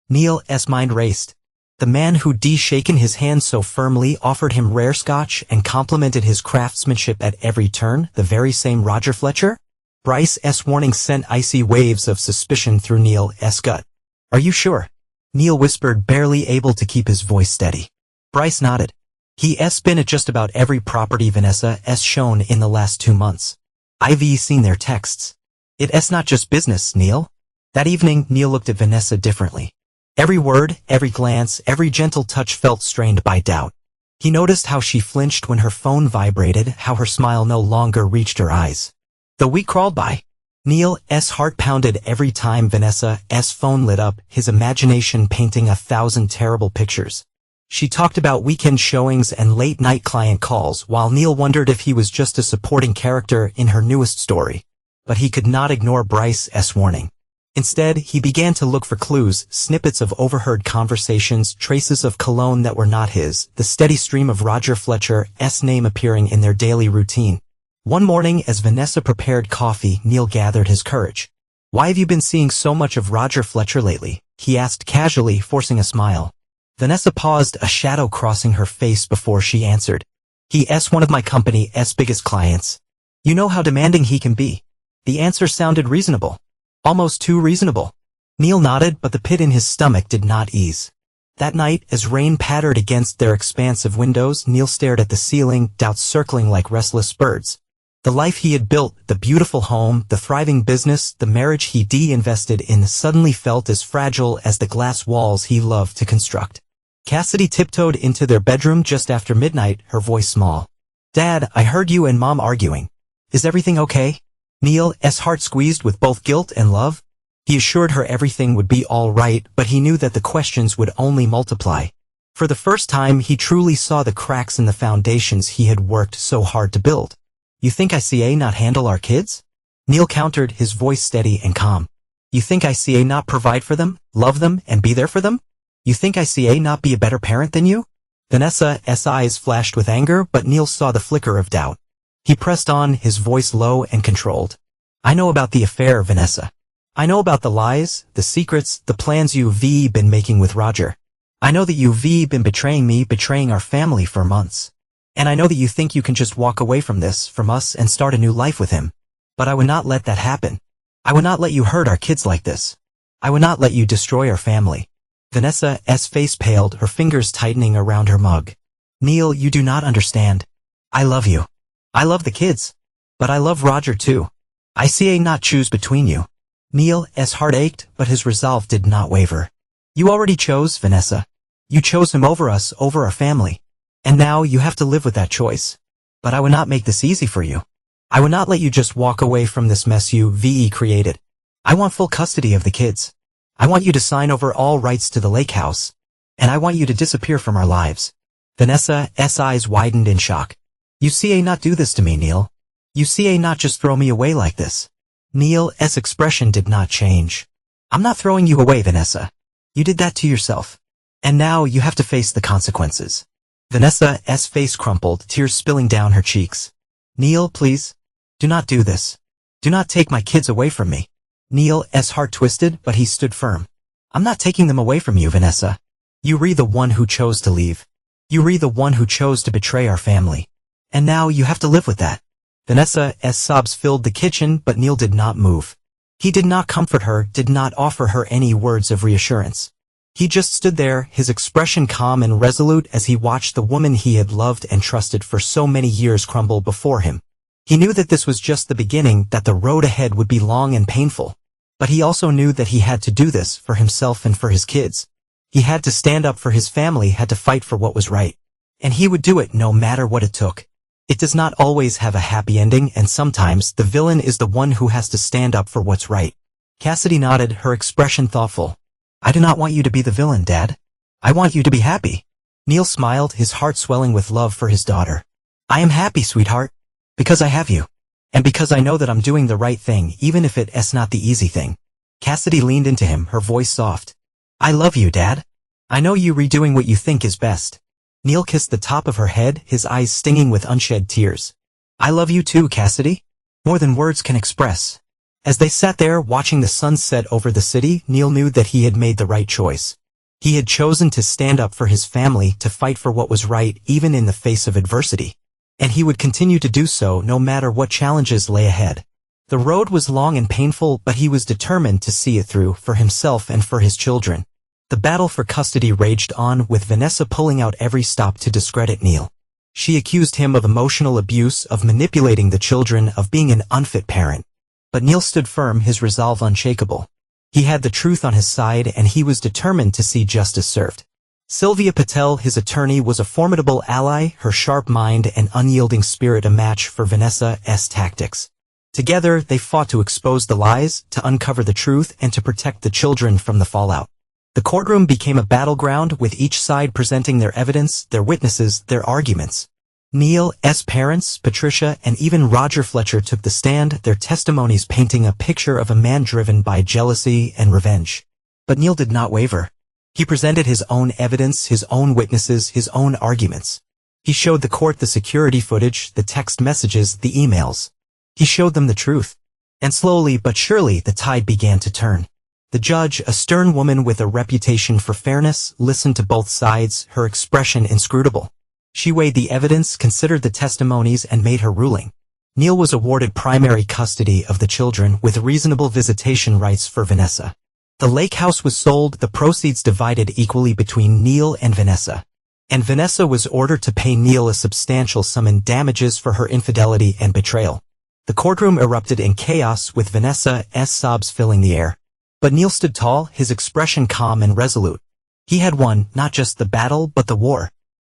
Neil's mind raced. The man who'd shaken his hand so firmly, offered him rare scotch, and complimented his craftsmanship at every turn, the very same Roger Fletcher? Bryce's warning sent icy waves of suspicion through Neil's gut. "Are you sure?" Neil whispered, barely able to keep his voice steady. Bryce nodded. He's been at just about every property Vanessa's shown in the last 2 months. I've seen their texts. It's not just business, Neil. That evening, Neil looked at Vanessa differently. Every word, every glance, every gentle touch felt strained by doubt. He noticed how she flinched when her phone vibrated, how her smile no longer reached her eyes. The week crawled by. Neil's heart pounded every time Vanessa's phone lit up, his imagination painting 1,000 terrible pictures. She talked about weekend showings and late-night client calls, while Neil wondered if he was just a supporting character in her newest story. But he could not ignore Bryce's warning. Instead, he began to look for clues, snippets of overheard conversations, traces of cologne that were not his, the steady stream of Roger Fletcher's name appearing in their daily routine. One morning, as Vanessa prepared coffee, Neil gathered his courage. "Why have you been seeing so much of Roger Fletcher lately?" he asked casually, forcing a smile. Vanessa paused, a shadow crossing her face before she answered. "He's one of my company's biggest clients. You know how demanding he can be." The answer sounded reasonable. Almost too reasonable. Neil nodded, but the pit in his stomach did not ease. That night, as rain pattered against their expansive windows, Neil stared at the ceiling, doubts circling like restless birds. The life he had built, the beautiful home, the thriving business, the marriage he invested in suddenly felt as fragile as the glass walls he loved to construct. Cassidy tiptoed into their bedroom just after midnight, her voice small. "Dad, I heard you and Mom arguing. Is everything okay?" Neil's heart squeezed with both guilt and love. He assured her everything would be all right, but he knew that the questions would only multiply. For the first time, he truly saw the cracks in the foundations he had worked so hard to build. "You think I see not handle our kids?" Neil countered, his voice steady and calm. "You think I see not provide for them, love them, and be there for them? You think I see not be a better parent than you?" Vanessa's eyes flashed with anger, but Neil saw the flicker of doubt. He pressed on, his voice low and controlled. "I know about the affair, Vanessa. I know about the lies, the secrets, the plans you've been making with Roger. I know that you've been betraying me, betraying our family for months. And I know that you think you can just walk away from this, from us, and start a new life with him. But I would not let that happen. I would not let you hurt our kids like this. I would not let you destroy our family." Vanessa's face paled, her fingers tightening around her mug. "Neil, you do not understand. I love you. I love the kids. But I love Roger too. I see not choose between you." Neil's heart ached, but his resolve did not waver. "You already chose, Vanessa. You chose him over us, over our family. And now you have to live with that choice. But I would not make this easy for you. I would not let you just walk away from this mess you've created. I want full custody of the kids. I want you to sign over all rights to the lake house. And I want you to disappear from our lives." Vanessa's eyes widened in shock. "You see not do this to me, Neil. You see not just throw me away like this." Neil's expression did not change. "I'm not throwing you away, Vanessa. You did that to yourself. And now you have to face the consequences." Vanessa's face crumpled, tears spilling down her cheeks. "Neil, please. Do not do this. Do not take my kids away from me." Neil's heart twisted, but he stood firm. "I'm not taking them away from you, Vanessa. You were the one who chose to leave. You were the one who chose to betray our family. And now you have to live with that." Vanessa's sobs filled the kitchen, but Neil did not move. He did not comfort her, did not offer her any words of reassurance. He just stood there, his expression calm and resolute as he watched the woman he had loved and trusted for so many years crumble before him. He knew that this was just the beginning, that the road ahead would be long and painful. But he also knew that he had to do this for himself and for his kids. He had to stand up for his family, had to fight for what was right. And he would do it no matter what it took. It does not always have a happy ending, and sometimes the villain is the one who has to stand up for what's right. Cassidy nodded, her expression thoughtful. "I do not want you to be the villain, Dad. I want you to be happy." Neil smiled, his heart swelling with love for his daughter. "I am happy, sweetheart. Because I have you. And because I know that I'm doing the right thing, even if it's not the easy thing." Cassidy leaned into him, her voice soft. "I love you, Dad. I know you redoing what you think is best." Neil kissed the top of her head, his eyes stinging with unshed tears. "I love you too, Cassidy. More than words can express. As they sat there watching the sun set over the city, Neil knew that he had made the right choice. He had chosen to stand up for his family, to fight for what was right even in the face of adversity. And he would continue to do so no matter what challenges lay ahead. The road was long and painful, but he was determined to see it through, for himself and for his children. The battle for custody raged on, with Vanessa pulling out every stop to discredit Neil. She accused him of emotional abuse, of manipulating the children, of being an unfit parent. But Neil stood firm, his resolve unshakable. He had the truth on his side, and he was determined to see justice served. Sylvia Patel, his attorney, was a formidable ally, her sharp mind and unyielding spirit a match for Vanessa's tactics. Together, they fought to expose the lies, to uncover the truth, and to protect the children from the fallout. The courtroom became a battleground, with each side presenting their evidence, their witnesses, their arguments. Neil's parents, Patricia, and even Roger Fletcher took the stand, their testimonies painting a picture of a man driven by jealousy and revenge. But Neil did not waver. He presented his own evidence, his own witnesses, his own arguments. He showed the court the security footage, the text messages, the emails. He showed them the truth. And slowly but surely the tide began to turn. The judge, a stern woman with a reputation for fairness, listened to both sides, her expression inscrutable. She weighed the evidence, considered the testimonies, and made her ruling. Neil was awarded primary custody of the children, with reasonable visitation rights for Vanessa. The lake house was sold, the proceeds divided equally between Neil and Vanessa. And Vanessa was ordered to pay Neil a substantial sum in damages for her infidelity and betrayal. The courtroom erupted in chaos, with Vanessa's sobs filling the air. But Neil stood tall, his expression calm and resolute. He had won, not just the battle, but the war.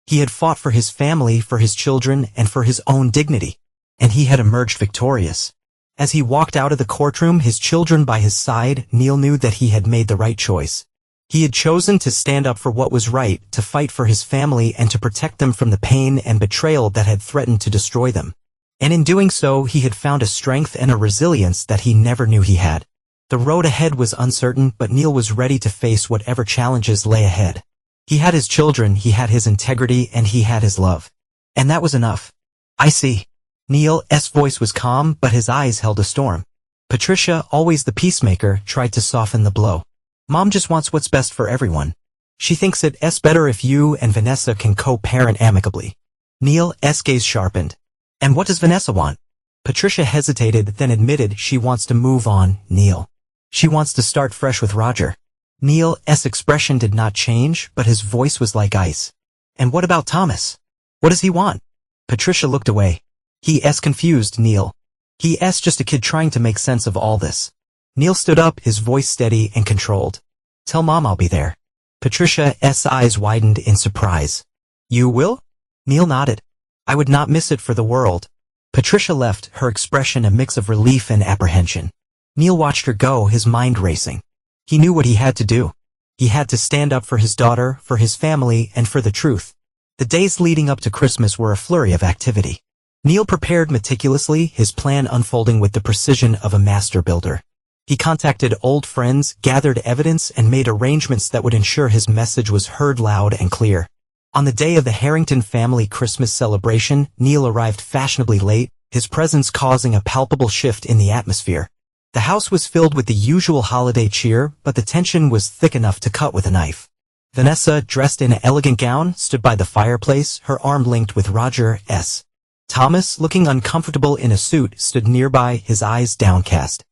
He had fought for his family, for his children, and for his own dignity. And he had emerged victorious. As he walked out of the courtroom, his children by his side, Neil knew that he had made the right choice. He had chosen to stand up for what was right, to fight for his family, and to protect them from the pain and betrayal that had threatened to destroy them. And in doing so, he had found a strength and a resilience that he never knew he had. The road ahead was uncertain, but Neil was ready to face whatever challenges lay ahead. He had his children, he had his integrity, and he had his love. And that was enough. I see. Neil's voice was calm, but his eyes held a storm. Patricia, always the peacemaker, tried to soften the blow. Mom just wants what's best for everyone. She thinks it's better if you and Vanessa can co-parent amicably. Neil's gaze sharpened. And what does Vanessa want? Patricia hesitated, then admitted she wants to move on, Neil. She wants to start fresh with Roger. Neil's expression did not change, but his voice was like ice. And what about Thomas? What does he want? Patricia looked away. He's confused, Neil. He's just a kid trying to make sense of all this. Neil stood up, his voice steady and controlled. Tell Mom I'll be there. Patricia's eyes widened in surprise. You will? Neil nodded. I would not miss it for the world. Patricia left, her expression a mix of relief and apprehension. Neil watched her go, his mind racing. He knew what he had to do. He had to stand up for his daughter, for his family, and for the truth. The days leading up to Christmas were a flurry of activity. Neil prepared meticulously, his plan unfolding with the precision of a master builder. He contacted old friends, gathered evidence, and made arrangements that would ensure his message was heard loud and clear. On the day of the Harrington family Christmas celebration, Neil arrived fashionably late, his presence causing a palpable shift in the atmosphere. The house was filled with the usual holiday cheer, but the tension was thick enough to cut with a knife. Vanessa, dressed in an elegant gown, stood by the fireplace, her arm linked with Roger's. Thomas, looking uncomfortable in a suit, stood nearby, his eyes downcast.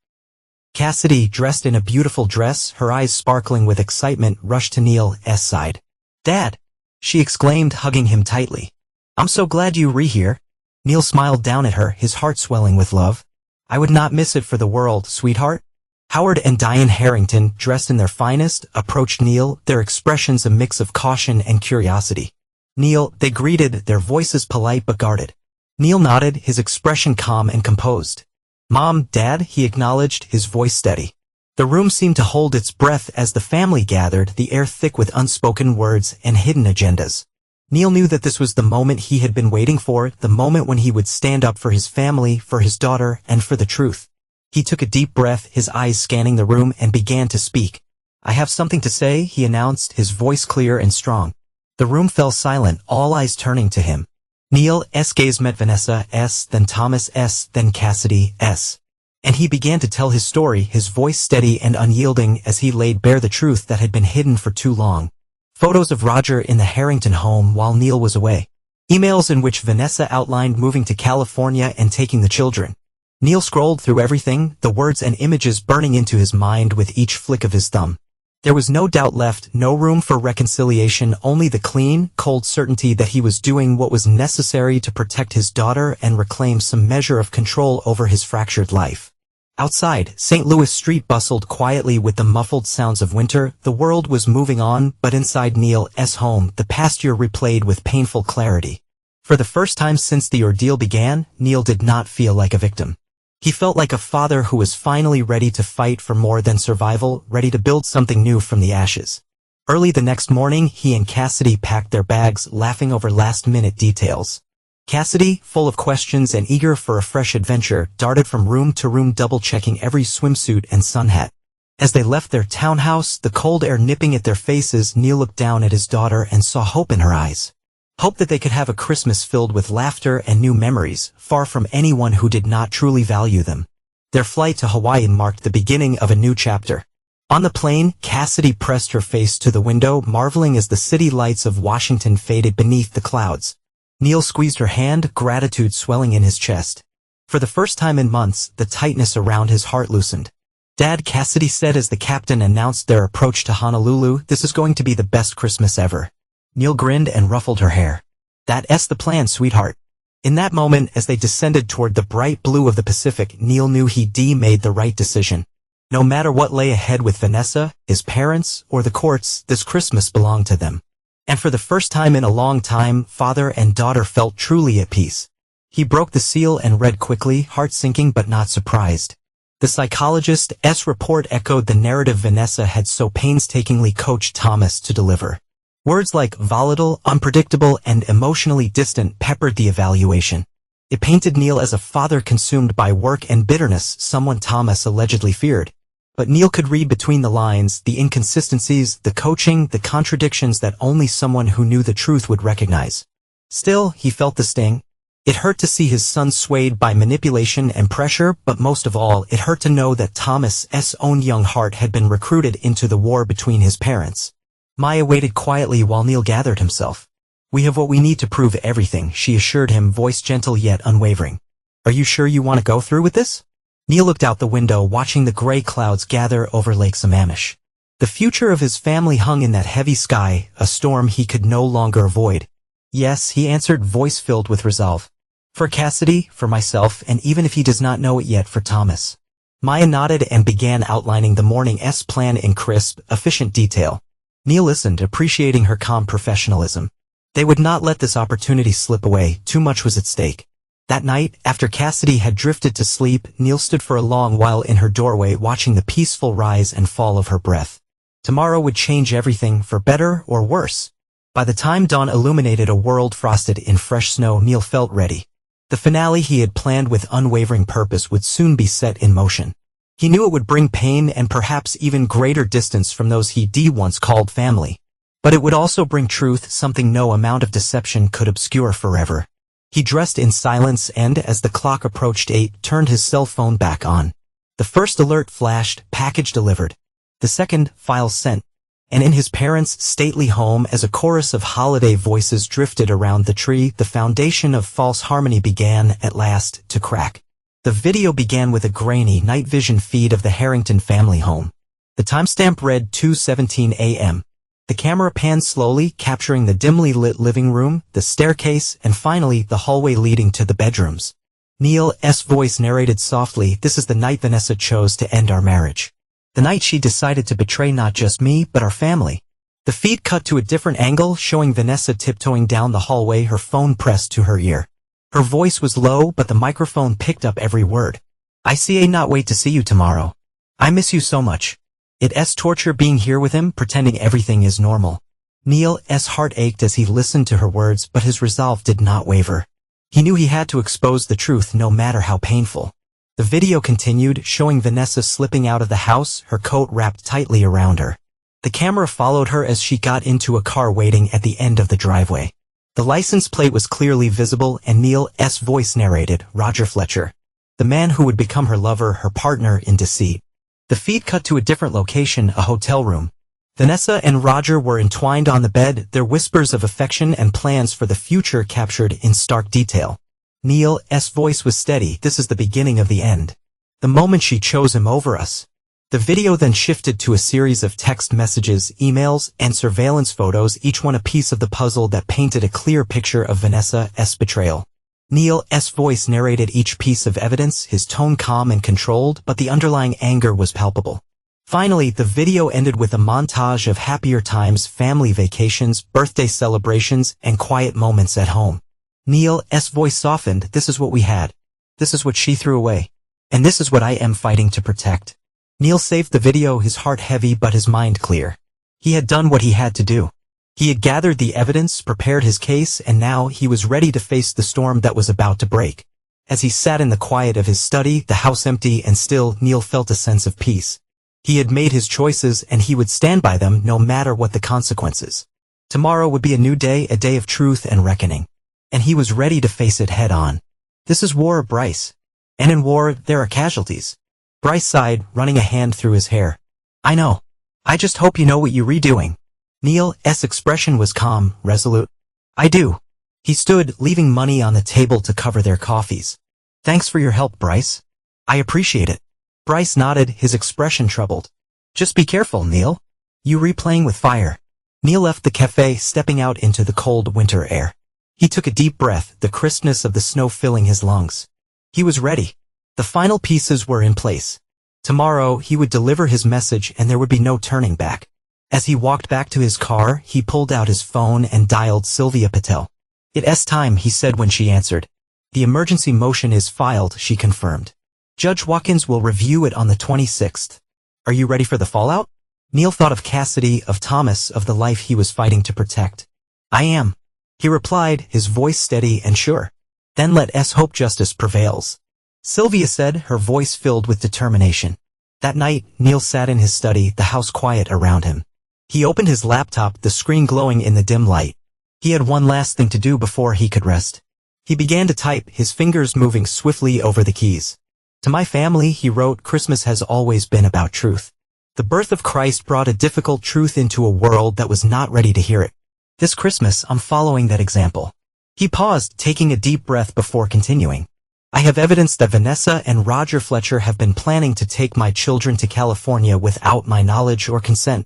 Cassidy, dressed in a beautiful dress, her eyes sparkling with excitement, rushed to Neil's side. Dad! She exclaimed, hugging him tightly. I'm so glad you're here. Neil smiled down at her, his heart swelling with love. I would not miss it for the world, sweetheart. Howard and Diane Harrington, dressed in their finest, approached Neil, their expressions a mix of caution and curiosity. Neil, they greeted, their voices polite but guarded. Neil nodded, his expression calm and composed. Mom, Dad, he acknowledged, his voice steady. The room seemed to hold its breath as the family gathered, the air thick with unspoken words and hidden agendas. Neil knew that this was the moment he had been waiting for, the moment when he would stand up for his family, for his daughter, and for the truth. He took a deep breath, his eyes scanning the room, and began to speak. I have something to say, he announced, his voice clear and strong. The room fell silent, all eyes turning to him. Neil's gaze met Vanessa's, then Thomas's, then Cassidy's. And he began to tell his story, his voice steady and unyielding as he laid bare the truth that had been hidden for too long. Photos of Roger in the Harrington home while Neil was away. Emails in which Vanessa outlined moving to California and taking the children. Neil scrolled through everything, the words and images burning into his mind with each flick of his thumb. There was no doubt left, no room for reconciliation, only the clean, cold certainty that he was doing what was necessary to protect his daughter and reclaim some measure of control over his fractured life. Outside, St. Louis Street bustled quietly with the muffled sounds of winter. The world was moving on, but inside Neil's home, the past year replayed with painful clarity. For the first time since the ordeal began, Neil did not feel like a victim. He felt like a father who was finally ready to fight for more than survival, ready to build something new from the ashes. Early the next morning, he and Cassidy packed their bags, laughing over last-minute details. Cassidy, full of questions and eager for a fresh adventure, darted from room to room double-checking every swimsuit and sun hat. As they left their townhouse, the cold air nipping at their faces, Neil looked down at his daughter and saw hope in her eyes. Hope that they could have a Christmas filled with laughter and new memories, far from anyone who did not truly value them. Their flight to Hawaii marked the beginning of a new chapter. On the plane, Cassidy pressed her face to the window, marveling as the city lights of Washington faded beneath the clouds. Neil squeezed her hand, gratitude swelling in his chest. For the first time in months, the tightness around his heart loosened. "Dad," Cassidy said as the captain announced their approach to Honolulu, "this is going to be the best Christmas ever." Neil grinned and ruffled her hair. "That's the plan, sweetheart." In that moment, as they descended toward the bright blue of the Pacific, Neil knew he'd made the right decision. No matter what lay ahead with Vanessa, his parents, or the courts, this Christmas belonged to them. And for the first time in a long time, father and daughter felt truly at peace. He broke the seal and read quickly, heart sinking but not surprised. The psychologist's report echoed the narrative Vanessa had so painstakingly coached Thomas to deliver. Words like volatile, unpredictable, and emotionally distant peppered the evaluation. It painted Neil as a father consumed by work and bitterness, someone Thomas allegedly feared. But Neil could read between the lines, the inconsistencies, the coaching, the contradictions that only someone who knew the truth would recognize. Still, he felt the sting. It hurt to see his son swayed by manipulation and pressure, but most of all, it hurt to know that Thomas's own young heart had been recruited into the war between his parents. Maya waited quietly while Neil gathered himself. "We have what we need to prove everything," she assured him, voice gentle yet unwavering. "Are you sure you want to go through with this?" Neil looked out the window, watching the gray clouds gather over Lake Sammamish. The future of his family hung in that heavy sky, a storm he could no longer avoid. "Yes," he answered, voice filled with resolve. "For Cassidy, for myself, and even if he does not know it yet, for Thomas." Maya nodded and began outlining the morning's plan in crisp, efficient detail. Neil listened, appreciating her calm professionalism. They would not let this opportunity slip away, too much was at stake. That night, after Cassidy had drifted to sleep, Neil stood for a long while in her doorway, watching the peaceful rise and fall of her breath. Tomorrow would change everything, for better or worse. By the time dawn illuminated a world frosted in fresh snow, Neil felt ready. The finale he had planned with unwavering purpose would soon be set in motion. He knew it would bring pain and perhaps even greater distance from those he once called family. But it would also bring truth, something no amount of deception could obscure forever. He dressed in silence and, as the clock approached 8, turned his cell phone back on. The first alert flashed, package delivered. The second, file sent. And in his parents' stately home, as a chorus of holiday voices drifted around the tree, the foundation of false harmony began, at last, to crack. The video began with a grainy night vision feed of the Harrington family home. The timestamp read 2:17 a.m. The camera panned slowly, capturing the dimly lit living room, the staircase, and finally the hallway leading to the bedrooms. Neil's voice narrated softly, "This is the night Vanessa chose to end our marriage. The night she decided to betray not just me, but our family." The feed cut to a different angle, showing Vanessa tiptoeing down the hallway, her phone pressed to her ear. Her voice was low, but the microphone picked up every word. "I not wait to see you tomorrow. I miss you so much. It's torture being here with him, pretending everything is normal." Neil's heart ached as he listened to her words, but his resolve did not waver. He knew he had to expose the truth, no matter how painful. The video continued, showing Vanessa slipping out of the house, her coat wrapped tightly around her. The camera followed her as she got into a car waiting at the end of the driveway. The license plate was clearly visible, and Neil's voice narrated, "Roger Fletcher." The man who would become her lover, her partner in deceit. The feed cut to a different location, a hotel room. Vanessa and Roger were entwined on the bed, their whispers of affection and plans for the future captured in stark detail. Neil's voice was steady. This is the beginning of the end. The moment she chose him over us. The video then shifted to a series of text messages, emails, and surveillance photos, each one a piece of the puzzle that painted a clear picture of Vanessa's betrayal. Neil's voice narrated each piece of evidence, his tone calm and controlled, but the underlying anger was palpable. Finally, the video ended with a montage of happier times, family vacations, birthday celebrations, and quiet moments at home. Neil's voice softened. This is what we had. This is what she threw away. And this is what I am fighting to protect. Neil saved the video, his heart heavy but his mind clear. He had done what he had to do. He had gathered the evidence, prepared his case, and now he was ready to face the storm that was about to break. As he sat in the quiet of his study, the house empty and still, Neil felt a sense of peace. He had made his choices and he would stand by them no matter what the consequences. Tomorrow would be a new day, a day of truth and reckoning. And he was ready to face it head on. This is war, Bryce. And in war, there are casualties. Bryce sighed, running a hand through his hair. I know. I just hope you know what you're redoing. Neil's expression was calm, resolute. I do. He stood, leaving money on the table to cover their coffees. Thanks for your help, Bryce. I appreciate it. Bryce nodded, his expression troubled. Just be careful, Neil. You replaying with fire. Neil left the cafe, stepping out into the cold winter air. He took a deep breath, the crispness of the snow filling his lungs. He was ready. The final pieces were in place. Tomorrow, he would deliver his message and there would be no turning back. As he walked back to his car, he pulled out his phone and dialed Sylvia Patel. It's time, he said when she answered. The emergency motion is filed, she confirmed. Judge Watkins will review it on the 26th. Are you ready for the fallout? Neil thought of Cassidy, of Thomas, of the life he was fighting to protect. I am. He replied, his voice steady and sure. Then let's hope justice prevails. Sylvia said, her voice filled with determination. That night, Neil sat in his study, the house quiet around him. He opened his laptop, the screen glowing in the dim light. He had one last thing to do before he could rest. He began to type, his fingers moving swiftly over the keys. To my family, he wrote, Christmas has always been about truth. The birth of Christ brought a difficult truth into a world that was not ready to hear it. This Christmas, I'm following that example. He paused, taking a deep breath before continuing. I have evidence that Vanessa and Roger Fletcher have been planning to take my children to California without my knowledge or consent.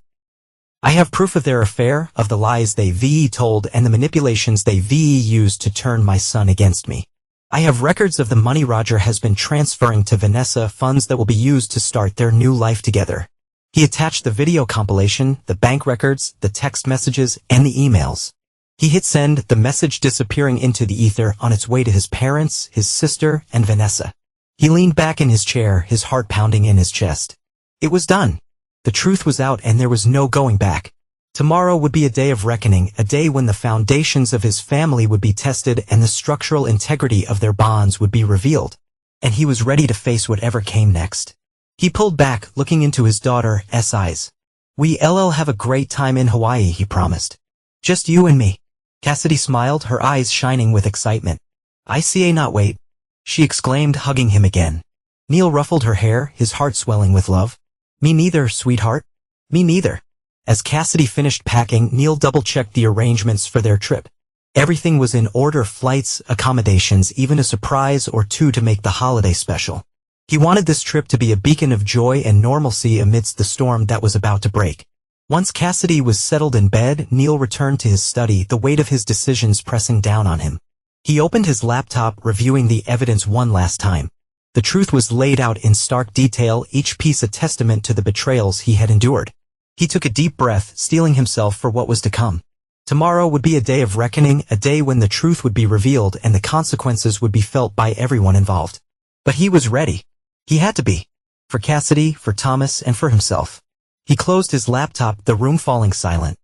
I have proof of their affair, of the lies they told and the manipulations they used to turn my son against me. I have records of the money Roger has been transferring to Vanessa, funds that will be used to start their new life together. He attached the video compilation, the bank records, the text messages, and the emails. He hit send, the message disappearing into the ether on its way to his parents, his sister, and Vanessa. He leaned back in his chair, his heart pounding in his chest. It was done. The truth was out and there was no going back. Tomorrow would be a day of reckoning, a day when the foundations of his family would be tested and the structural integrity of their bonds would be revealed. And he was ready to face whatever came next. He pulled back, looking into his daughter's eyes. We'll have a great time in Hawaii, he promised. Just you and me. Cassidy smiled, her eyes shining with excitement. I see, not wait. She exclaimed, hugging him again. Neil ruffled her hair, his heart swelling with love. Me neither, sweetheart. Me neither. As Cassidy finished packing, Neil double-checked the arrangements for their trip. Everything was in order, flights, accommodations, even a surprise or two to make the holiday special. He wanted this trip to be a beacon of joy and normalcy amidst the storm that was about to break. Once Cassidy was settled in bed, Neil returned to his study, the weight of his decisions pressing down on him. He opened his laptop, reviewing the evidence one last time. The truth was laid out in stark detail, each piece a testament to the betrayals he had endured. He took a deep breath, steeling himself for what was to come. Tomorrow would be a day of reckoning, a day when the truth would be revealed and the consequences would be felt by everyone involved. But he was ready. He had to be. For Cassidy, for Thomas, and for himself. He closed his laptop, the room falling silent.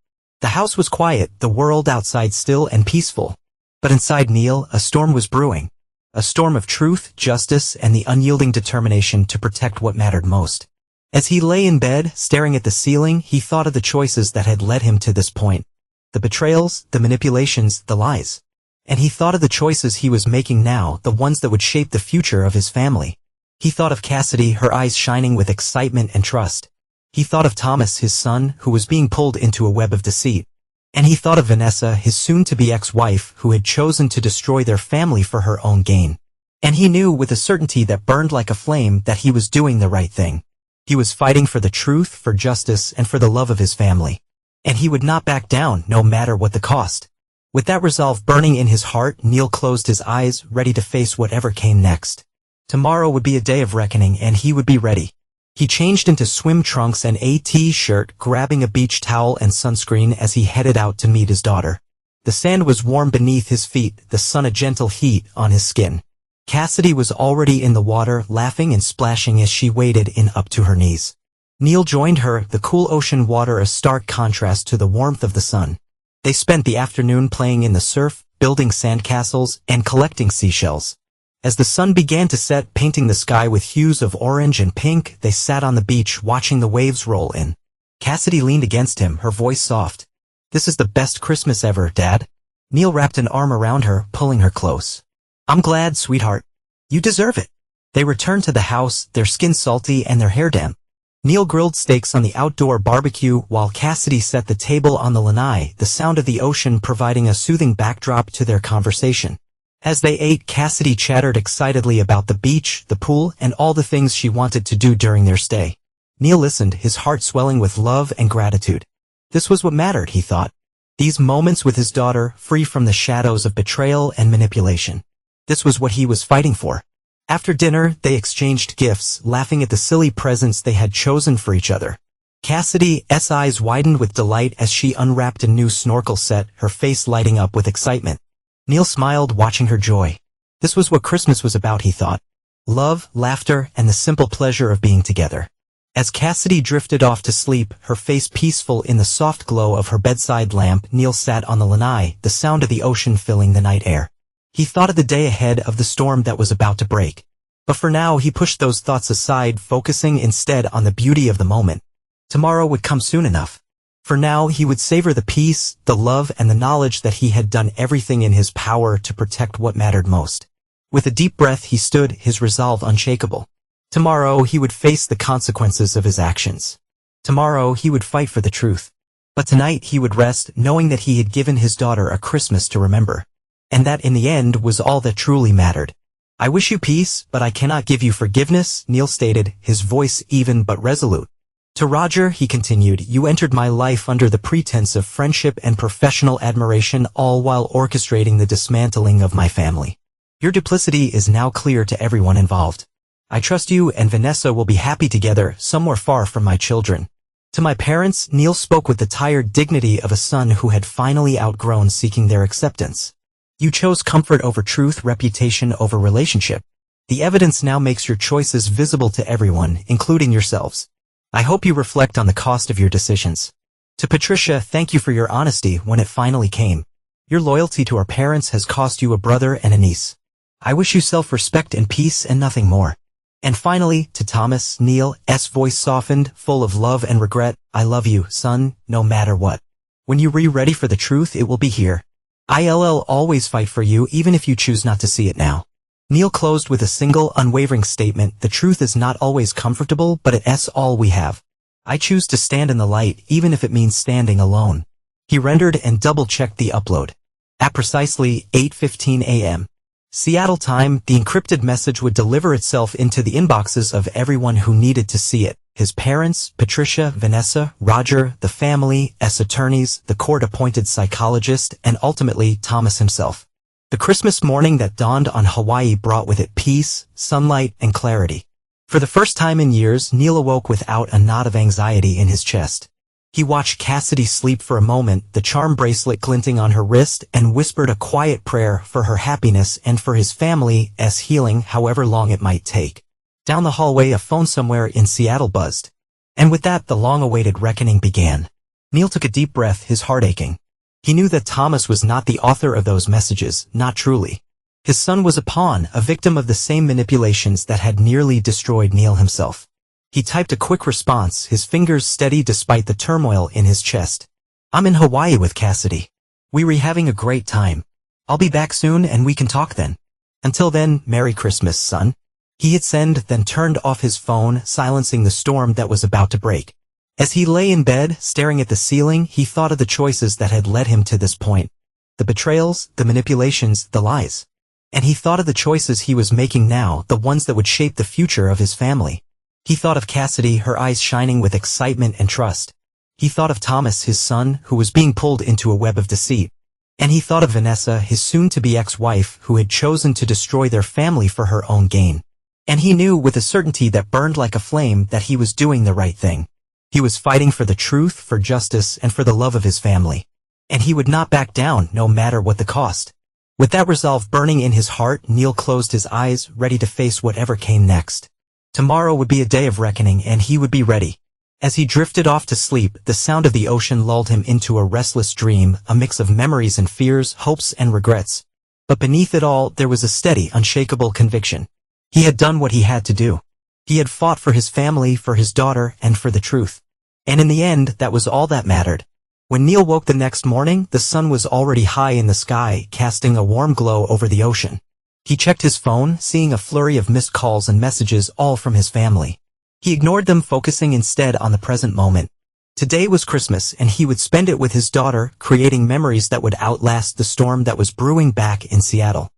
The house was quiet, the world outside still and peaceful. But inside Neil, a storm was brewing. A storm of truth, justice, and the unyielding determination to protect what mattered most. As he lay in bed, staring at the ceiling, he thought of the choices that had led him to this point. The betrayals, the manipulations, the lies. And he thought of the choices he was making now, the ones that would shape the future of his family. He thought of Cassidy, her eyes shining with excitement and trust. He thought of Thomas, his son, who was being pulled into a web of deceit. And he thought of Vanessa, his soon-to-be ex-wife, who had chosen to destroy their family for her own gain. And he knew with a certainty that burned like a flame that he was doing the right thing. He was fighting for the truth, for justice, and for the love of his family. And he would not back down, no matter what the cost. With that resolve burning in his heart, Neil closed his eyes, ready to face whatever came next. Tomorrow would be a day of reckoning, and he would be ready. He changed into swim trunks and a t-shirt, grabbing a beach towel and sunscreen as he headed out to meet his daughter. The sand was warm beneath his feet, the sun a gentle heat on his skin. Cassidy was already in the water, laughing and splashing as she waded in up to her knees. Neil joined her, the cool ocean water a stark contrast to the warmth of the sun. They spent the afternoon playing in the surf, building sandcastles, and collecting seashells. As the sun began to set, painting the sky with hues of orange and pink, they sat on the beach watching the waves roll in. Cassidy leaned against him, her voice soft. "This is the best Christmas ever, Dad." Neil wrapped an arm around her, pulling her close. "I'm glad, sweetheart. You deserve it." They returned to the house, their skin salty and their hair damp. Neil grilled steaks on the outdoor barbecue while Cassidy set the table on the lanai, the sound of the ocean providing a soothing backdrop to their conversation. As they ate, Cassidy chattered excitedly about the beach, the pool, and all the things she wanted to do during their stay. Neil listened, his heart swelling with love and gratitude. This was what mattered, he thought. These moments with his daughter, free from the shadows of betrayal and manipulation. This was what he was fighting for. After dinner, they exchanged gifts, laughing at the silly presents they had chosen for each other. Cassidy's eyes widened with delight as she unwrapped a new snorkel set, her face lighting up with excitement. Neil smiled, watching her joy. This was what Christmas was about, he thought. Love, laughter, and the simple pleasure of being together. As Cassidy drifted off to sleep, her face peaceful in the soft glow of her bedside lamp, Neil sat on the lanai, the sound of the ocean filling the night air. He thought of the day ahead, of the storm that was about to break. But for now he pushed those thoughts aside, focusing instead on the beauty of the moment. Tomorrow would come soon enough. For now he would savor the peace, the love, and the knowledge that he had done everything in his power to protect what mattered most. With a deep breath he stood, his resolve unshakable. Tomorrow he would face the consequences of his actions. Tomorrow he would fight for the truth. But tonight he would rest, knowing that he had given his daughter a Christmas to remember. And that in the end was all that truly mattered. "I wish you peace, but I cannot give you forgiveness," Neil stated, his voice even but resolute. "To Roger," he continued, "you entered my life under the pretense of friendship and professional admiration, all while orchestrating the dismantling of my family. Your duplicity is now clear to everyone involved. I trust you and Vanessa will be happy together, somewhere far from my children." To my parents, Neil spoke with the tired dignity of a son who had finally outgrown seeking their acceptance. You chose comfort over truth, reputation over relationship. The evidence now makes your choices visible to everyone, including yourselves. I hope you reflect on the cost of your decisions. To Patricia, thank you for your honesty when it finally came. Your loyalty to our parents has cost you a brother and a niece. I wish you self-respect and peace and nothing more. And finally, to Thomas, Neil's voice softened, full of love and regret. I love you, son, no matter what. When you're ready for the truth, it will be here. I'll always fight for you, even if you choose not to see it now. Neil closed with a single, unwavering statement. The truth is not always comfortable, but it's all we have. I choose to stand in the light, even if it means standing alone. He rendered and double-checked the upload. At precisely 8:15 a.m. Seattle time, the encrypted message would deliver itself into the inboxes of everyone who needed to see it. His parents, Patricia, Vanessa, Roger, the family's attorneys, the court-appointed psychologist, and ultimately Thomas himself. The Christmas morning that dawned on Hawaii brought with it peace, sunlight, and clarity. For the first time in years, Neil awoke without a knot of anxiety in his chest. He watched Cassidy sleep for a moment, the charm bracelet glinting on her wrist, and whispered a quiet prayer for her happiness and for his family's healing, however long it might take. Down the hallway, a phone somewhere in Seattle buzzed. And with that, the long-awaited reckoning began. Neil took a deep breath, his heart aching. He knew that Thomas was not the author of those messages, not truly. His son was a pawn, a victim of the same manipulations that had nearly destroyed Neil himself. He typed a quick response, his fingers steady despite the turmoil in his chest. I'm in Hawaii with Cassidy. We were having a great time. I'll be back soon and we can talk then. Until then, Merry Christmas, son. He hit send, then turned off his phone, silencing the storm that was about to break. As he lay in bed, staring at the ceiling, he thought of the choices that had led him to this point. The betrayals, the manipulations, the lies. And he thought of the choices he was making now, the ones that would shape the future of his family. He thought of Cassidy, her eyes shining with excitement and trust. He thought of Thomas, his son, who was being pulled into a web of deceit. And he thought of Vanessa, his soon-to-be ex-wife, who had chosen to destroy their family for her own gain. And he knew with a certainty that burned like a flame that he was doing the right thing. He was fighting for the truth, for justice, and for the love of his family. And he would not back down, no matter what the cost. With that resolve burning in his heart, Neil closed his eyes, ready to face whatever came next. Tomorrow would be a day of reckoning, and he would be ready. As he drifted off to sleep, the sound of the ocean lulled him into a restless dream, a mix of memories and fears, hopes and regrets. But beneath it all, there was a steady, unshakable conviction. He had done what he had to do. He had fought for his family, for his daughter, and for the truth. And in the end, that was all that mattered. When Neil woke the next morning, the sun was already high in the sky, casting a warm glow over the ocean. He checked his phone, seeing a flurry of missed calls and messages, all from his family. He ignored them, focusing instead on the present moment. Today was Christmas, and he would spend it with his daughter, creating memories that would outlast the storm that was brewing back in Seattle.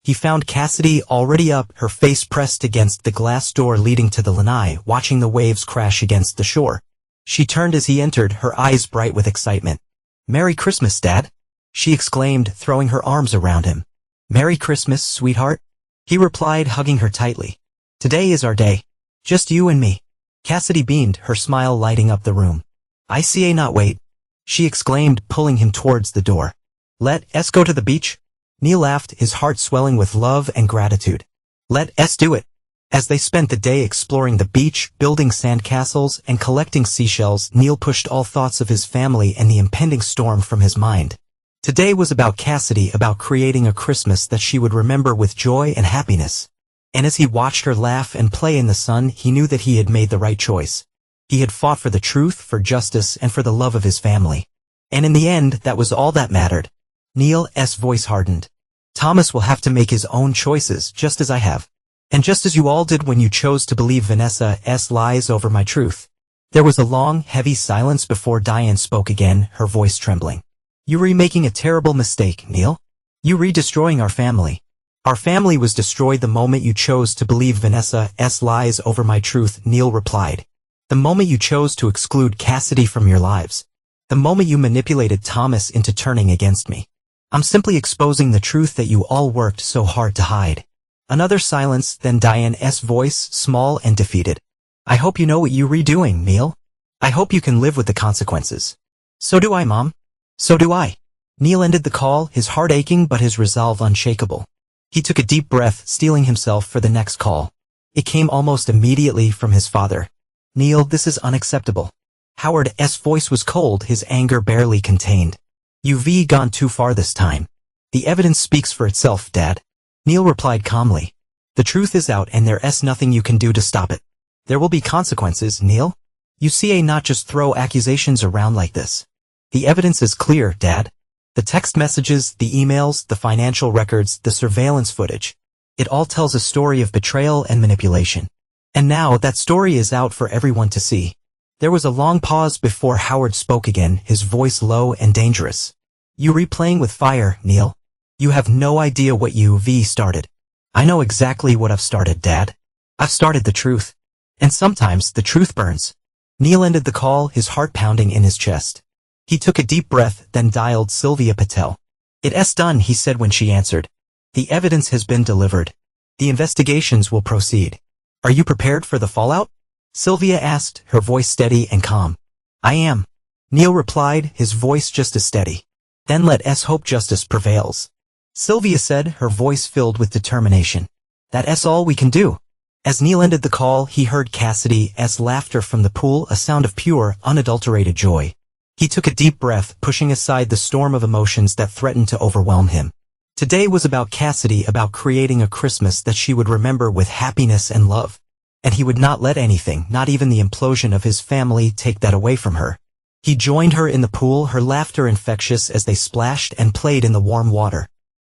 He found Cassidy already up, her face pressed against the glass door leading to the lanai, watching the waves crash against the shore. She turned as he entered, her eyes bright with excitement. "Merry Christmas, Dad," she exclaimed, throwing her arms around him. "Merry Christmas, sweetheart," he replied, hugging her tightly. "Today is our day. Just you and me." Cassidy beamed, her smile lighting up the room. "I see not wait," she exclaimed, pulling him towards the door. "Let us go to the beach?" Neil laughed, his heart swelling with love and gratitude. "Let us do it." As they spent the day exploring the beach, building sandcastles, and collecting seashells, Neil pushed all thoughts of his family and the impending storm from his mind. Today was about Cassidy, about creating a Christmas that she would remember with joy and happiness. And as he watched her laugh and play in the sun, he knew that he had made the right choice. He had fought for the truth, for justice, and for the love of his family. And in the end, that was all that mattered. Neil's voice hardened. "Thomas will have to make his own choices, just as I have. And just as you all did when you chose to believe Vanessa's lies over my truth." There was a long, heavy silence before Diane spoke again, her voice trembling. "You were making a terrible mistake, Neil. You were destroying our family. Our family was destroyed the moment you chose to believe Vanessa's lies over my truth," Neil replied. "The moment you chose to exclude Cassidy from your lives. The moment you manipulated Thomas into turning against me. I'm simply exposing the truth that you all worked so hard to hide." Another silence, then Diane's voice, small and defeated. "I hope you know what you're doing, Neil. I hope you can live with the consequences." "So do I, Mom. So do I." Neil ended the call, his heart aching but his resolve unshakable. He took a deep breath, steeling himself for the next call. It came almost immediately from his father. "Neil, this is unacceptable." Howard's voice was cold, his anger barely contained. "You've gone too far this time. The evidence speaks for itself, Dad." Neil replied calmly. "The truth is out and there's nothing you can do to stop it. There will be consequences, Neil. You see, not just throw accusations around like this. The evidence is clear, Dad. The text messages, the emails, the financial records, the surveillance footage. It all tells a story of betrayal and manipulation. And now that story is out for everyone to see." There was a long pause before Howard spoke again, his voice low and dangerous. "You're playing with fire, Neil. You have no idea what you've started." "I know exactly what I've started, Dad. I've started the truth. And sometimes the truth burns." Neil ended the call, his heart pounding in his chest. He took a deep breath, then dialed Sylvia Patel. "It's done," he said when she answered. "The evidence has been delivered. The investigations will proceed. Are you prepared for the fallout?" Sylvia asked, her voice steady and calm. "I am," Neil replied, his voice just as steady. "Then let us hope justice prevails," Sylvia said, her voice filled with determination. "That's all we can do." As Neil ended the call, he heard Cassidy's laughter from the pool, a sound of pure, unadulterated joy. He took a deep breath, pushing aside the storm of emotions that threatened to overwhelm him. Today was about Cassidy, about creating a Christmas that she would remember with happiness and love. And he would not let anything, not even the implosion of his family, take that away from her. He joined her in the pool, her laughter infectious as they splashed and played in the warm water.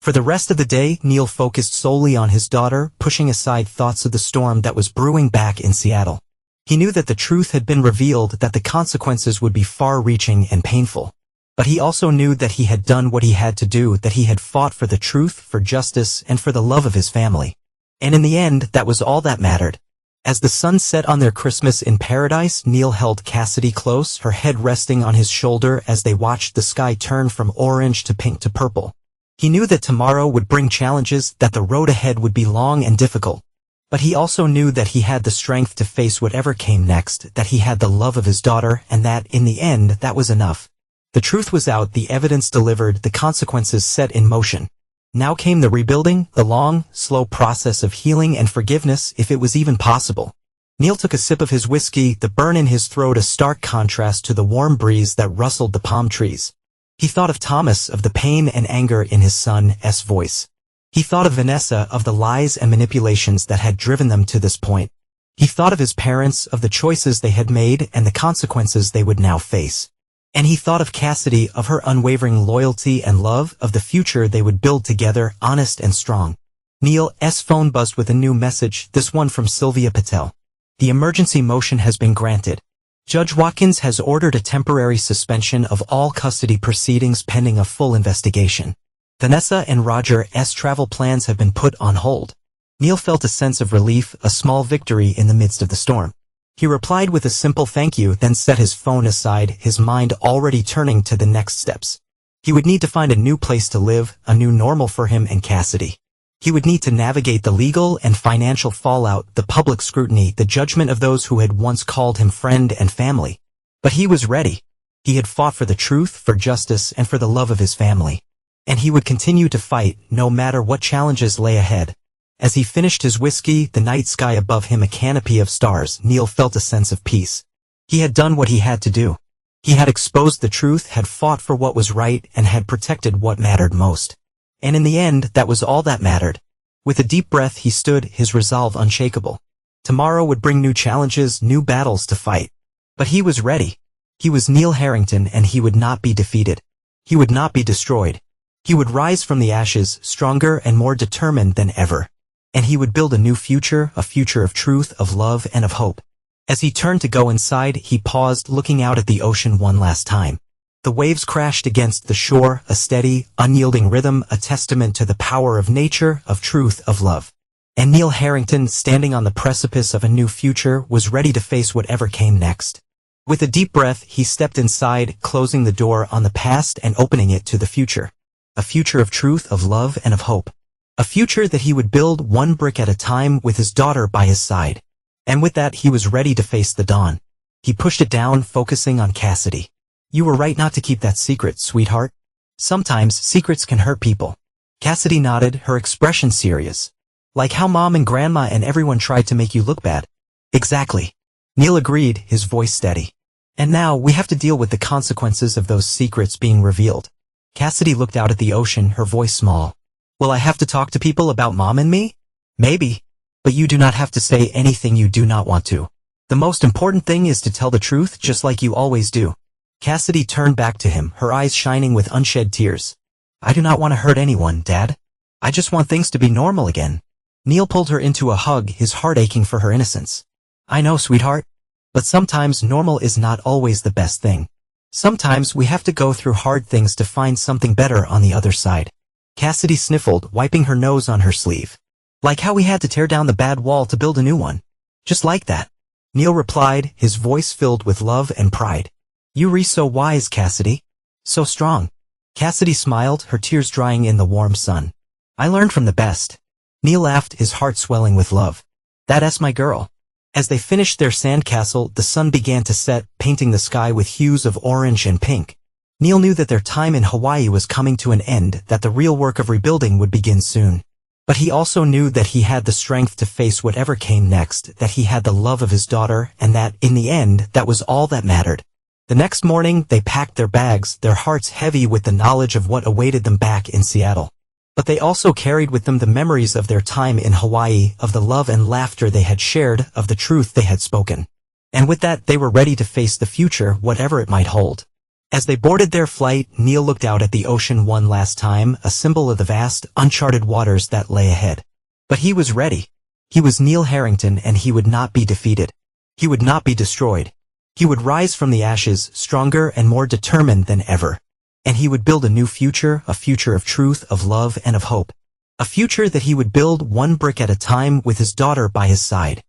For the rest of the day, Neil focused solely on his daughter, pushing aside thoughts of the storm that was brewing back in Seattle. He knew that the truth had been revealed, that the consequences would be far-reaching and painful. But he also knew that he had done what he had to do, that he had fought for the truth, for justice, and for the love of his family. And in the end, that was all that mattered. As the sun set on their Christmas in paradise, Neil held Cassidy close, her head resting on his shoulder as they watched the sky turn from orange to pink to purple. He knew that tomorrow would bring challenges, that the road ahead would be long and difficult. But he also knew that he had the strength to face whatever came next, that he had the love of his daughter, and that, in the end, that was enough. The truth was out, the evidence delivered, the consequences set in motion. Now came the rebuilding, the long, slow process of healing and forgiveness, if it was even possible. Neil took a sip of his whiskey, the burn in his throat a stark contrast to the warm breeze that rustled the palm trees. He thought of Thomas, of the pain and anger in his son's voice. He thought of Vanessa, of the lies and manipulations that had driven them to this point. He thought of his parents, of the choices they had made and the consequences they would now face. And he thought of Cassidy, of her unwavering loyalty and love, of the future they would build together, honest and strong. Neil's phone buzzed with a new message, this one from Sylvia Patel. The emergency motion has been granted. Judge Watkins has ordered a temporary suspension of all custody proceedings pending a full investigation. Vanessa and Roger's travel plans have been put on hold. Neil felt a sense of relief, a small victory in the midst of the storm. He replied with a simple thank you, then set his phone aside, his mind already turning to the next steps. He would need to find a new place to live, a new normal for him and Cassidy. He would need to navigate the legal and financial fallout, the public scrutiny, the judgment of those who had once called him friend and family. But he was ready. He had fought for the truth, for justice, and for the love of his family. And he would continue to fight, no matter what challenges lay ahead. As he finished his whiskey, the night sky above him a canopy of stars, Neil felt a sense of peace. He had done what he had to do. He had exposed the truth, had fought for what was right, and had protected what mattered most. And in the end, that was all that mattered. With a deep breath he stood, his resolve unshakable. Tomorrow would bring new challenges, new battles to fight. But he was ready. He was Neil Harrington, and he would not be defeated. He would not be destroyed. He would rise from the ashes, stronger and more determined than ever. And he would build a new future, a future of truth, of love, and of hope. As he turned to go inside, he paused, looking out at the ocean one last time. The waves crashed against the shore, a steady, unyielding rhythm, a testament to the power of nature, of truth, of love. And Neil Harrington, standing on the precipice of a new future, was ready to face whatever came next. With a deep breath, he stepped inside, closing the door on the past and opening it to the future. A future of truth, of love, and of hope. A future that he would build one brick at a time with his daughter by his side. And with that, he was ready to face the dawn. He pushed it down, focusing on Cassidy. You were right not to keep that secret, sweetheart. Sometimes, secrets can hurt people. Cassidy nodded, her expression serious. Like how Mom and Grandma and everyone tried to make you look bad. Exactly. Neil agreed, his voice steady. And now, we have to deal with the consequences of those secrets being revealed. Cassidy looked out at the ocean, her voice small. Will I have to talk to people about Mom and me? Maybe. But you do not have to say anything you do not want to. The most important thing is to tell the truth, just like you always do. Cassidy turned back to him, her eyes shining with unshed tears. I do not want to hurt anyone, Dad. I just want things to be normal again. Neil pulled her into a hug, his heart aching for her innocence. I know, sweetheart. But sometimes normal is not always the best thing. Sometimes we have to go through hard things to find something better on the other side. Cassidy sniffled, wiping her nose on her sleeve. Like how we had to tear down the bad wall to build a new one. Just like that. Neil replied, his voice filled with love and pride. You re so wise, Cassidy. So strong. Cassidy smiled, her tears drying in the warm sun. I learned from the best. Neil laughed, his heart swelling with love. That's my girl. As they finished their sandcastle, the sun began to set, painting the sky with hues of orange and pink. Neil knew that their time in Hawaii was coming to an end, that the real work of rebuilding would begin soon. But he also knew that he had the strength to face whatever came next, that he had the love of his daughter, and that, in the end, that was all that mattered. The next morning, they packed their bags, their hearts heavy with the knowledge of what awaited them back in Seattle. But they also carried with them the memories of their time in Hawaii, of the love and laughter they had shared, of the truth they had spoken. And with that, they were ready to face the future, whatever it might hold. As they boarded their flight, Neil looked out at the ocean one last time, a symbol of the vast, uncharted waters that lay ahead. But he was ready. He was Neil Harrington, and he would not be defeated. He would not be destroyed. He would rise from the ashes, stronger and more determined than ever. And he would build a new future, a future of truth, of love, and of hope. A future that he would build one brick at a time with his daughter by his side.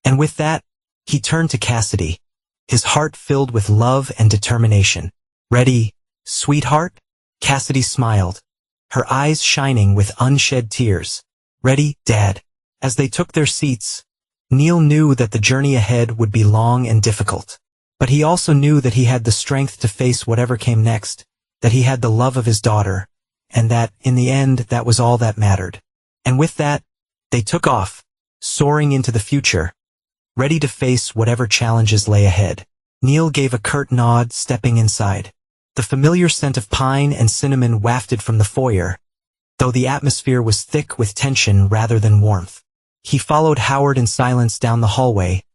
And with that, he turned to Cassidy, his heart filled with love and determination. "Ready, sweetheart?" Cassidy smiled, her eyes shining with unshed tears. "Ready, Dad." As they took their seats, Neil knew that the journey ahead would be long and difficult. But he also knew that he had the strength to face whatever came next, that he had the love of his daughter, and that, in the end, that was all that mattered. And with that, they took off, soaring into the future, ready to face whatever challenges lay ahead. Neil gave a curt nod, stepping inside. The familiar scent of pine and cinnamon wafted from the foyer, though the atmosphere was thick with tension rather than warmth. He followed Howard in silence down the hallway,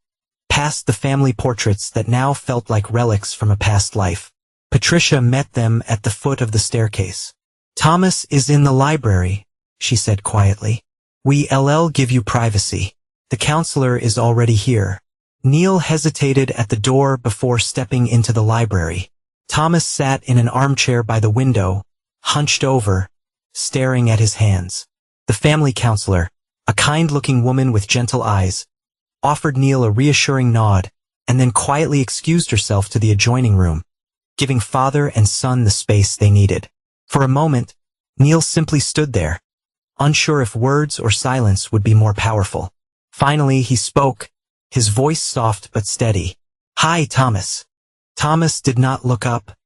past the family portraits that now felt like relics from a past life. Patricia met them at the foot of the staircase. "Thomas is in the library," she said quietly. "We'll give you privacy. The counselor is already here." Neil hesitated at the door before stepping into the library. Thomas sat in an armchair by the window, hunched over, staring at his hands. The family counselor, a kind-looking woman with gentle eyes, offered Neil a reassuring nod, and then quietly excused herself to the adjoining room, giving father and son the space they needed. For a moment, Neil simply stood there, unsure if words or silence would be more powerful. Finally, he spoke, his voice soft but steady. "Hi, Thomas." Thomas did not look up,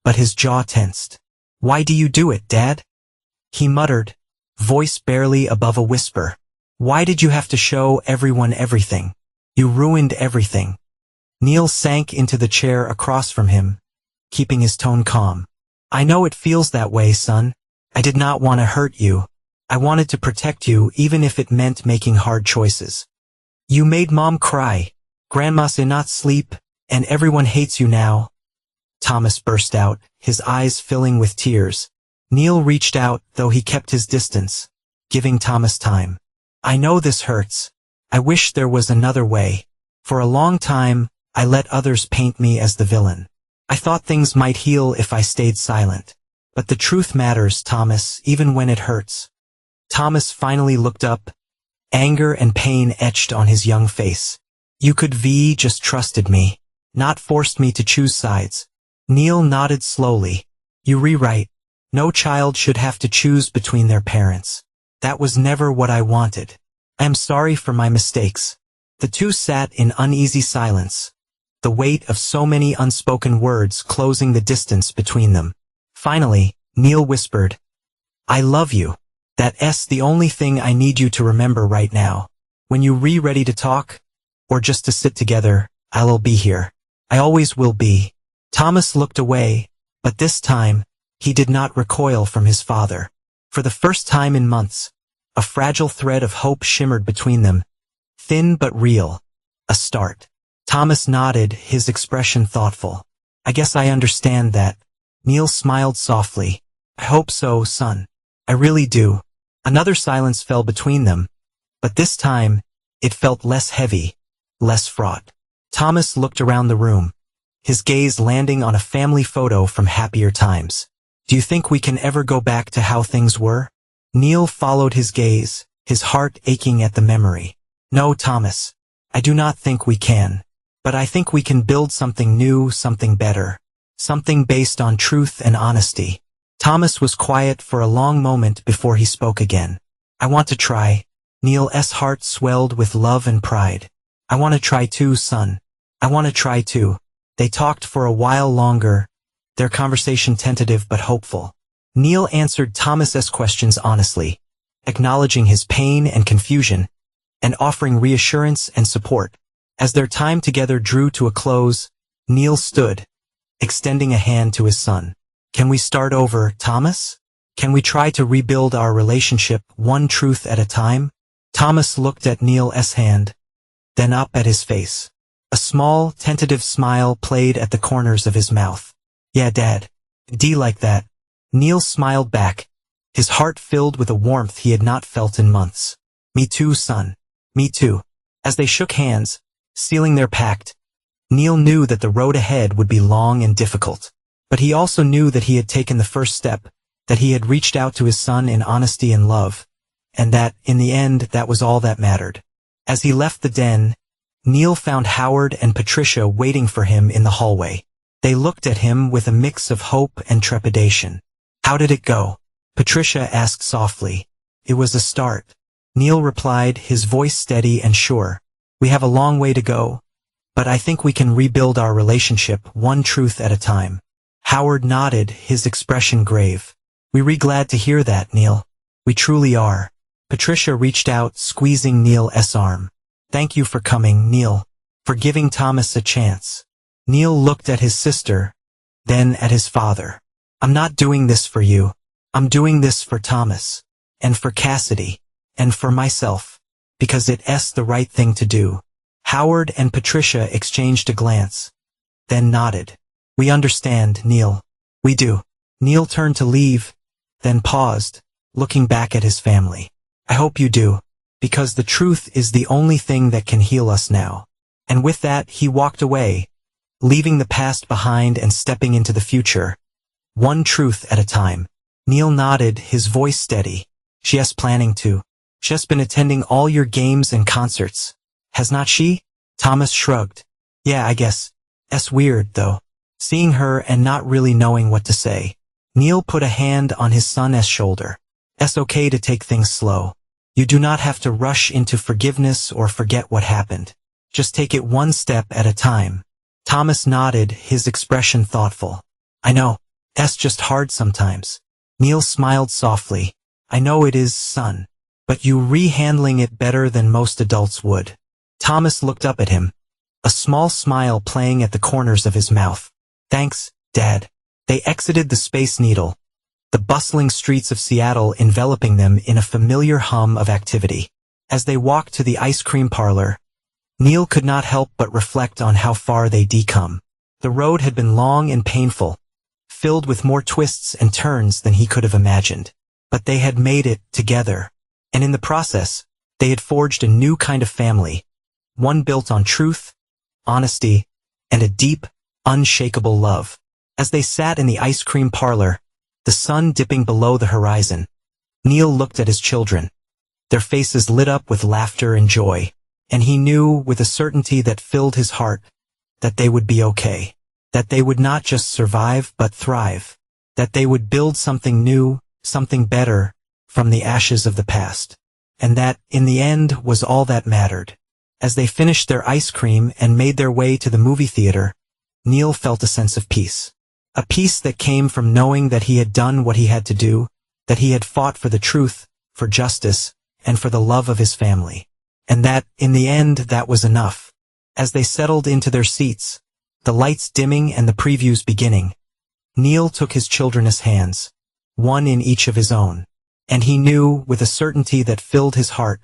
but his jaw tensed. "Why do you do it, Dad?" he muttered, voice barely above a whisper. "Why did you have to show everyone everything? You ruined everything." Neil sank into the chair across from him, keeping his tone calm. "I know it feels that way, son. I did not want to hurt you. I wanted to protect you, even if it meant making hard choices. You made Mom cry. Grandma's not sleep, and everyone hates you now." Thomas burst out, his eyes filling with tears. Neil reached out, though he kept his distance, giving Thomas time. "I know this hurts. I wish there was another way. For a long time, I let others paint me as the villain. I thought things might heal if I stayed silent. But the truth matters, Thomas, even when it hurts." Thomas finally looked up, anger and pain etched on his young face. "You could just trusted me, not forced me to choose sides." Neil nodded slowly. "You rewrite. No child should have to choose between their parents. That was never what I wanted. I am sorry for my mistakes." The two sat in uneasy silence, the weight of so many unspoken words closing the distance between them. Finally, Neil whispered, "I love you. That's the only thing I need you to remember right now. When you're ready to talk, or just to sit together, I'll be here. I always will be." Thomas looked away, but this time, he did not recoil from his father. For the first time in months, a fragile thread of hope shimmered between them, thin but real. A start. Thomas nodded, his expression thoughtful. "I guess I understand that." Neil smiled softly. "I hope so, son. I really do." Another silence fell between them, but this time, it felt less heavy, less fraught. Thomas looked around the room, his gaze landing on a family photo from happier times. "Do you think we can ever go back to how things were?" Neil followed his gaze, his heart aching at the memory. "No, Thomas, I do not think we can. But I think we can build something new, something better. Something based on truth and honesty." Thomas was quiet for a long moment before he spoke again. "I want to try." Neil's heart swelled with love and pride. "I want to try too, son. I want to try too." They talked for a while longer, their conversation tentative but hopeful. Neil answered Thomas's questions honestly, acknowledging his pain and confusion, and offering reassurance and support. As their time together drew to a close, Neil stood, extending a hand to his son. "Can we start over, Thomas? Can we try to rebuild our relationship one truth at a time?" Thomas looked at Neil's hand, then up at his face. A small, tentative smile played at the corners of his mouth. Yeah, Dad. D like that. Neil smiled back, his heart filled with a warmth he had not felt in months. Me too, son. Me too. As they shook hands, sealing their pact, Neil knew that the road ahead would be long and difficult. But he also knew that he had taken the first step, that he had reached out to his son in honesty and love, and that, in the end, that was all that mattered. As he left the den, Neil found Howard and Patricia waiting for him in the hallway. They looked at him with a mix of hope and trepidation. How did it go? Patricia asked softly. It was a start. Neil replied, his voice steady and sure. We have a long way to go, but I think we can rebuild our relationship one truth at a time. Howard nodded, his expression grave. We're glad to hear that, Neil. We truly are. Patricia reached out, squeezing Neil's arm. Thank you for coming, Neil. For giving Thomas a chance. Neil looked at his sister, then at his father. I'm not doing this for you. I'm doing this for Thomas. And for Cassidy. And for myself. Because it's the right thing to do. Howard and Patricia exchanged a glance, then nodded. We understand, Neil. We do. Neil turned to leave, then paused, looking back at his family. I hope you do, because the truth is the only thing that can heal us now. And with that, he walked away, leaving the past behind and stepping into the future, one truth at a time. Neil nodded, his voice steady. She's planning to. She's been attending all your games and concerts. Has not she? Thomas shrugged. Yeah, I guess. It's weird, though. Seeing her and not really knowing what to say. Neil put a hand on his son's shoulder. It's okay to take things slow. You do not have to rush into forgiveness or forget what happened. Just take it one step at a time. Thomas nodded, his expression thoughtful. I know. It's just hard sometimes. Neil smiled softly. I know it is, son. But you're handling it better than most adults would. Thomas looked up at him, a small smile playing at the corners of his mouth. Thanks, Dad. They exited the Space Needle, the bustling streets of Seattle enveloping them in a familiar hum of activity. As they walked to the ice cream parlor, Neil could not help but reflect on how far they'd come. The road had been long and painful, filled with more twists and turns than he could have imagined. But they had made it together, and in the process, they had forged a new kind of family, one built on truth, honesty, and a deep, unshakable love. As they sat in the ice cream parlor, the sun dipping below the horizon, Neil looked at his children. Their faces lit up with laughter and joy, and he knew with a certainty that filled his heart that they would be okay, that they would not just survive but thrive, that they would build something new, something better, from the ashes of the past. And that, in the end, was all that mattered. As they finished their ice cream and made their way to the movie theater, Neil felt a sense of peace. A peace that came from knowing that he had done what he had to do, that he had fought for the truth, for justice, and for the love of his family. And that, in the end, that was enough. As they settled into their seats, the lights dimming and the previews beginning, Neil took his children's hands, one in each of his own, and he knew, with a certainty that filled his heart,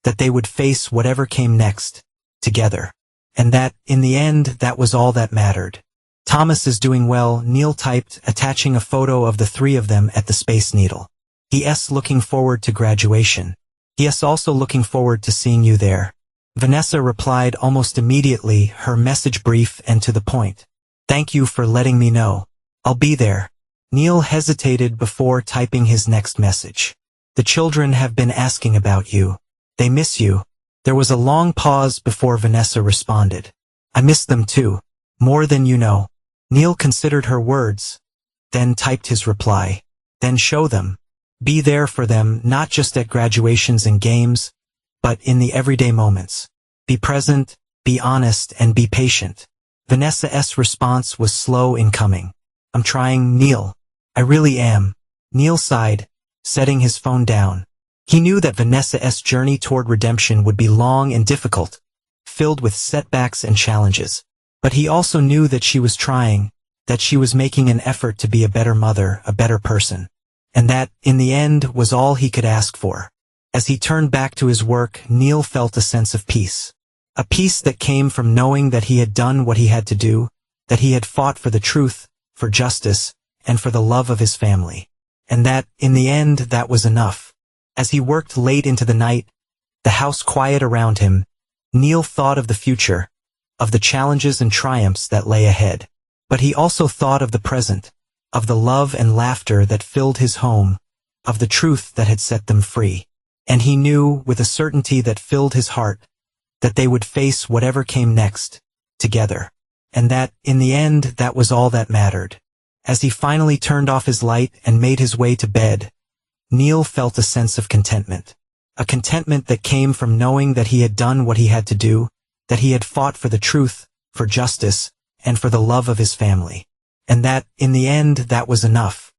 that they would face whatever came next, together. And that, in the end, that was all that mattered. Thomas is doing well, Neil typed, attaching a photo of the three of them at the Space Needle. He.s. looking forward to graduation. He.s. also looking forward to seeing you there. Vanessa replied almost immediately, her message brief and to the point. Thank you for letting me know. I'll be there. Neil hesitated before typing his next message. The children have been asking about you. They miss you. There was a long pause before Vanessa responded. I miss them too. More than you know. Neil considered her words, then typed his reply. Then show them. Be there for them, not just at graduations and games, but in the everyday moments. Be present, be honest, and be patient. Vanessa's response was slow in coming. I'm trying, Neil. I really am. Neil sighed, setting his phone down. He knew that Vanessa's journey toward redemption would be long and difficult, filled with setbacks and challenges. But he also knew that she was trying, that she was making an effort to be a better mother, a better person. And that, in the end, was all he could ask for. As he turned back to his work, Neil felt a sense of peace. A peace that came from knowing that he had done what he had to do, that he had fought for the truth, for justice, and for the love of his family. And that, in the end, that was enough. As he worked late into the night, the house quiet around him, Neil thought of the future, of the challenges and triumphs that lay ahead. But he also thought of the present, of the love and laughter that filled his home, of the truth that had set them free. And he knew, with a certainty that filled his heart, that they would face whatever came next, together. And that, in the end, that was all that mattered. As he finally turned off his light and made his way to bed, Neil felt a sense of contentment. A contentment that came from knowing that he had done what he had to do, that he had fought for the truth, for justice, and for the love of his family. And that, in the end, that was enough.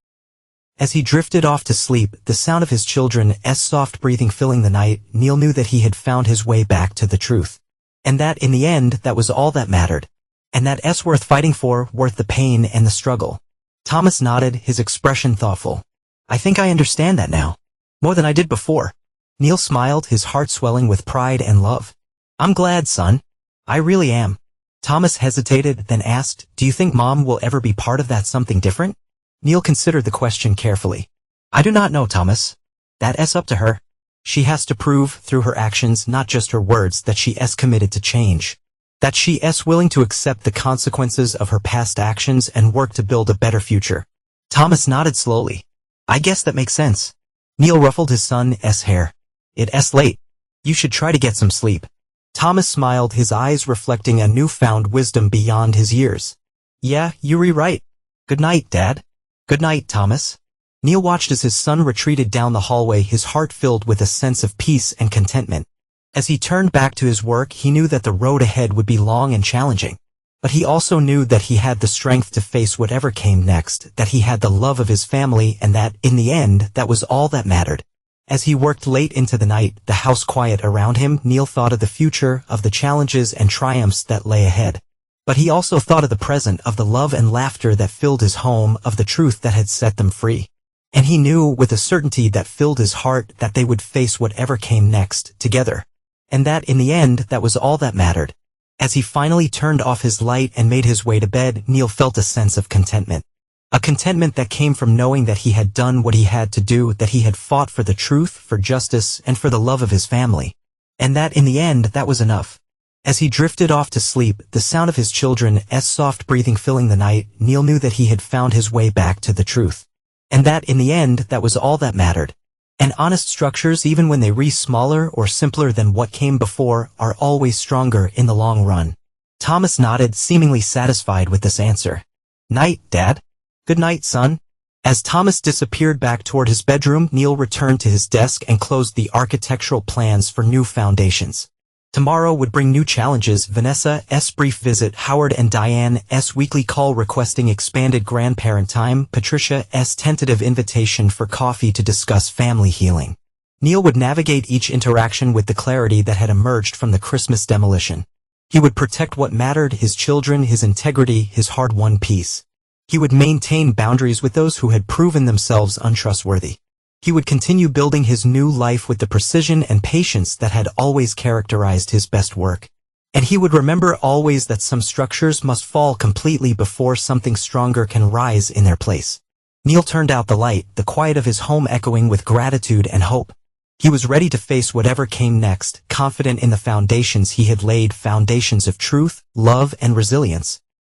As he drifted off to sleep, the sound of his children's soft breathing filling the night, Neil knew that he had found his way back to the truth. And that, in the end, that was all that mattered. And that worth fighting for, worth the pain and the struggle. Thomas nodded, his expression thoughtful. I think I understand that now. More than I did before. Neil smiled, his heart swelling with pride and love. I'm glad, son. I really am. Thomas hesitated, then asked, do you think Mom will ever be part of that something different? Neil considered the question carefully. I do not know, Thomas. That's up to her. She has to prove, through her actions, not just her words, that she is committed to change. That she is willing to accept the consequences of her past actions and work to build a better future. Thomas nodded slowly. I guess that makes sense. Neil ruffled his son's hair. It's late. You should try to get some sleep. Thomas smiled, his eyes reflecting a newfound wisdom beyond his years. Yeah, you're right. Good night, Dad. Good night, Thomas. Neil watched as his son retreated down the hallway, his heart filled with a sense of peace and contentment. As he turned back to his work, he knew that the road ahead would be long and challenging. But he also knew that he had the strength to face whatever came next, that he had the love of his family, and that, in the end, that was all that mattered. As he worked late into the night, the house quiet around him, Neil thought of the future, of the challenges and triumphs that lay ahead. But he also thought of the present, of the love and laughter that filled his home, of the truth that had set them free. And he knew, with a certainty that filled his heart, that they would face whatever came next, together. And that, in the end, that was all that mattered. As he finally turned off his light and made his way to bed, Neil felt a sense of contentment. A contentment that came from knowing that he had done what he had to do, that he had fought for the truth, for justice, and for the love of his family. And that, in the end, that was enough. As he drifted off to sleep, the sound of his children's soft breathing filling the night, Neil knew that he had found his way back to the truth. And that, in the end, that was all that mattered. And honest structures, even when they re smaller or simpler than what came before, are always stronger in the long run. Thomas nodded, seemingly satisfied with this answer. Night, Dad. Good night, son. As Thomas disappeared back toward his bedroom, Neil returned to his desk and closed the architectural plans for new foundations. Tomorrow would bring new challenges: Vanessa's brief visit, Howard and Diane's weekly call requesting expanded grandparent time, Patricia's tentative invitation for coffee to discuss family healing. Neil would navigate each interaction with the clarity that had emerged from the Christmas demolition. He would protect what mattered: his children, his integrity, his hard-won peace. He would maintain boundaries with those who had proven themselves untrustworthy. He would continue building his new life with the precision and patience that had always characterized his best work. And he would remember always that some structures must fall completely before something stronger can rise in their place. Neil turned out the light, the quiet of his home echoing with gratitude and hope. He was ready to face whatever came next, confident in the foundations he had laid, foundations of truth, love, and resilience.